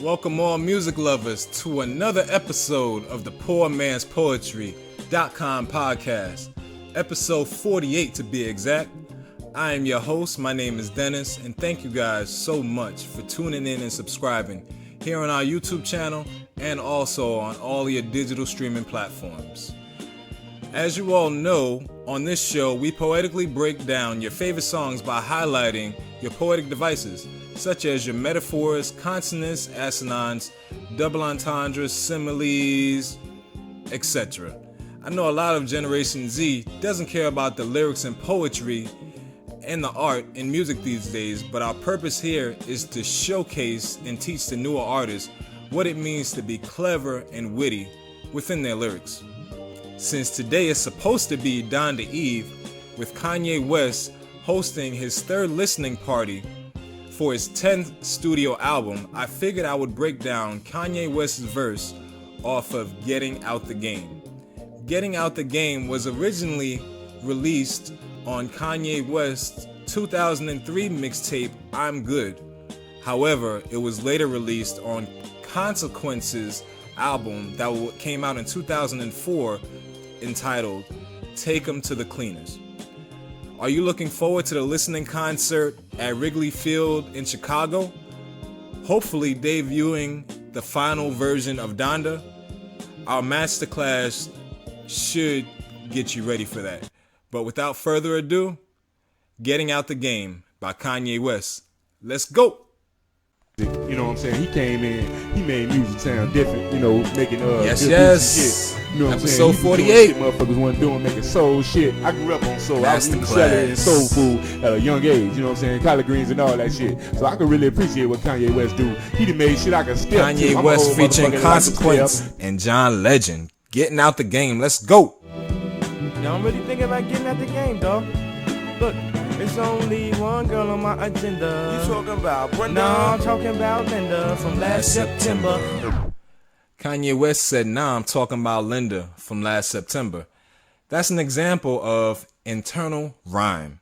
Welcome all music lovers to another episode of the Poor Man's Poetry.com podcast, episode 48 to be exact. I am your host, my name is Dennis, and thank you guys so much for tuning in and subscribing here on our YouTube channel and also on all your digital streaming platforms. As you all know, on this show we poetically break down your favorite songs by highlighting your poetic devices, such as your metaphors, consonants, assonance, double entendres, similes, etc. I know a lot of Generation Z doesn't care about the lyrics and poetry and the art in music these days, but our purpose here is to showcase and teach the newer artists what it means to be clever and witty within their lyrics. Since today is supposed to be Donda Eve, with Kanye West hosting his third listening party for his 10th studio album, I figured I would break down Kanye West's verse off of Getting Out the Game. Getting Out the Game was originally released on Kanye West's 2003 mixtape, I'm Good. However, it was later released on Consequences album that came out in 2004 entitled Take 'Em to the Cleaners. Are you looking forward to the listening concert at Wrigley Field in Chicago? Hopefully debuting the final version of Donda. Our Masterclass should get you ready for that. But without further ado, Getting Out the Game by Kanye West. Let's go! You know what I'm saying? He came in, he made music sound different, making yes. Shit. You know what I'm Episode saying? 48. Shit motherfuckers wasn't doing, making soul shit. I grew up on soul. I was eating Masterclass. celery and soul food at a young age, you know what I'm saying? Collard greens and all that shit. So I can really appreciate what Kanye West do. He done made shit I can step to. Kanye West featuring Consequence and John Legend. Getting Out the Game. Let's go! Y'all really thinking about getting out the game, dog? Look, it's only one girl on my agenda. You talking about Brenda? No, I'm talking about Linda from last September. Kanye West said, nah, I'm talking about Linda from last September. That's an example of internal rhyme.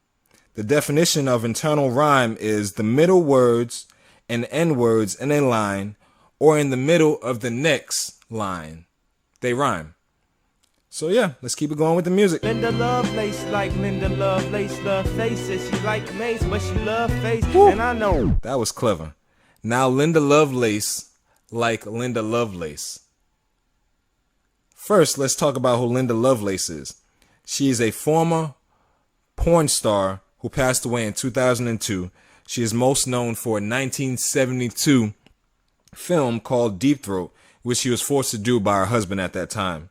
The definition of internal rhyme is the middle words and end words in a line or in the middle of the next line. They rhyme. So yeah, let's keep it going with the music. Linda Lovelace like Linda Lovelace love faces. She like Mace, but she love face. Woo. And I know. That was clever. Now Linda Lovelace like Linda Lovelace. First, let's talk about who Linda Lovelace is. She is a former porn star who passed away in 2002. She is most known for a 1972 film called Deep Throat, which she was forced to do by her husband at that time.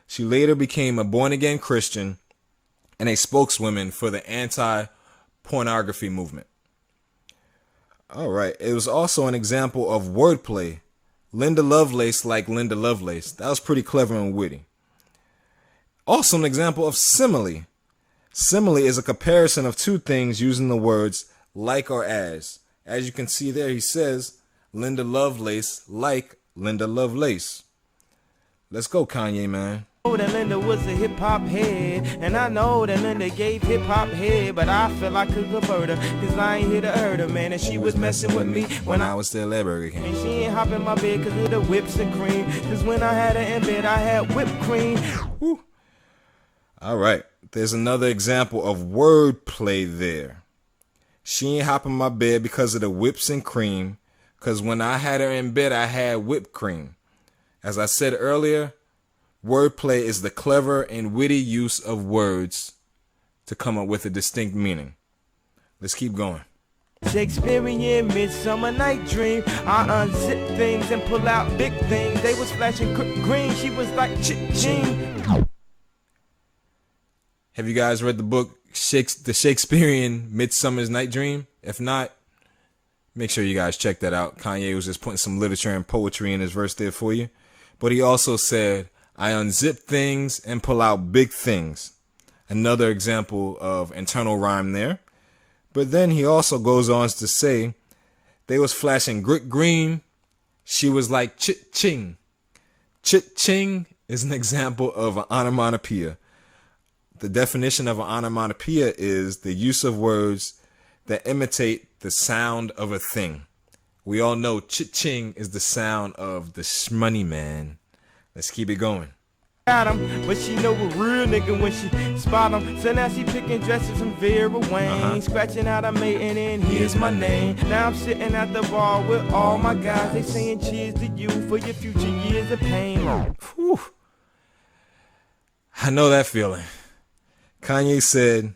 She later became a born-again Christian and a spokeswoman for the anti-pornography movement. All right, it was also an example of wordplay. Linda Lovelace like Linda Lovelace. That was pretty clever and witty. Also an example of simile. Simile is a comparison of two things using the words like or as. As you can see there, he says Linda Lovelace like Linda Lovelace. Let's go, Kanye, man. I know that Linda was a hip-hop head, and I know that Linda gave hip-hop head, but I feel I could convert her, cause I ain't here to hurt her, man, and she was messing with me when I was still at Burger King. And she ain't hop in my bed cause of the whips and cream, cause when I had her in bed I had whipped cream. Woo. All right, there's another example of wordplay there. She ain't hop in my bed because of the whips and cream, cause when I had her in bed I had whipped cream. As I said earlier, wordplay is the clever and witty use of words to come up with a distinct meaning. Let's keep going. Shakespearean Midsummer Night Dream. I unzip things and pull out big things. They was flashing green. She was like ching. Have you guys read the book The Shakespearean Midsummer's Night Dream? If not, make sure you guys check that out. Kanye was just putting some literature and poetry in his verse there for you. But he also said, I unzip things and pull out big things. Another example of internal rhyme there. But then he also goes on to say, they was flashing green. She was like ching. Ching is an example of an onomatopoeia. The definition of an onomatopoeia is the use of words that imitate the sound of a thing, We all know cha-ching is the sound of the shmoney man. Let's keep it going. But she know a real nigga when she spot him. So now she picking dresses from Vera Wayne, scratching out a mate and then here's my name. Now I'm sitting at the bar with all my guys. They saying cheers to you for your future years of pain. Whew. I know that feeling. Kanye said,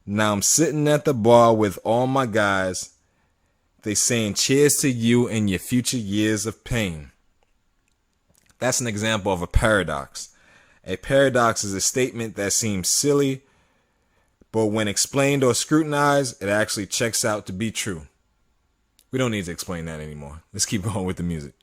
now I'm sitting at the bar with all my guys. They saying cheers to you and your future years of pain. That's an example of a paradox. A paradox is a statement that seems silly, but when explained or scrutinized, it actually checks out to be true. We don't need to explain that anymore. Let's keep going with the music.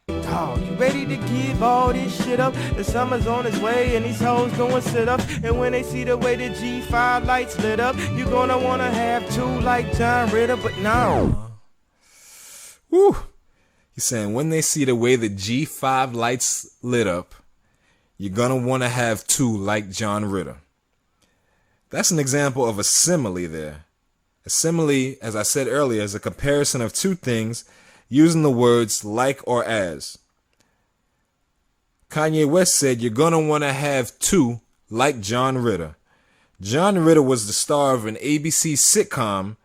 Dog, you ready to give all this shit up? The summer's on its way and these hoes doing sit-ups. And when they see the way the G5 lights lit up, you gonna wanna have two like John Ritter, but no. Woo! He's saying when they see the way the G5 lights lit up, you're gonna wanna have two like John Ritter. That's an example of a simile there. A simile, as I said earlier, is a comparison of two things using the words like or as. Kanye West said you're gonna wanna have two like John Ritter. John Ritter was the star of an ABC sitcom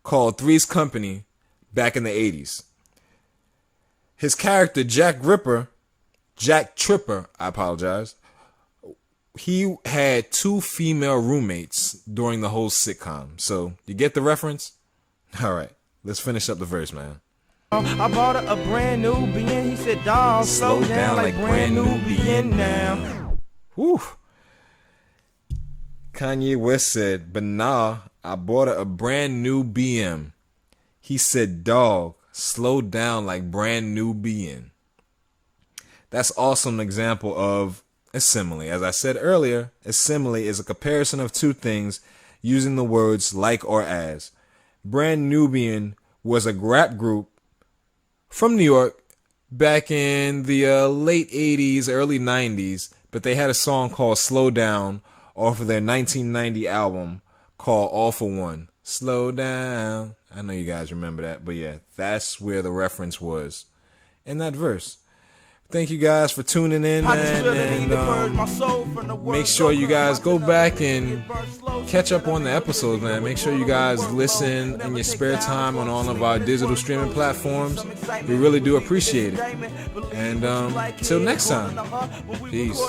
called Three's Company back in the 80s. His character, Jack Tripper, he had two female roommates during the whole sitcom. So, you get the reference? All right, let's finish up the verse, man. I bought her a brand new BN. He said, dawg, slow down like brand new BN now. Whew. Kanye West said, but nah, I bought her a brand new BM. He said, dawg, slow down like brand new BN. That's also an example of a simile. As I said earlier, a simile is a comparison of two things using the words like or as. Brand Nubian was a rap group from New York back in the late 80s, early 90s, but they had a song called Slow Down off of their 1990 album called All For One. Slow down. I know you guys remember that, but yeah, that's where the reference was in that verse. Thank you guys for tuning in, man, and make sure you guys go back and catch up on the episodes, man. Make sure you guys listen in your spare time on all of our digital streaming platforms. We really do appreciate it. And till next time, peace.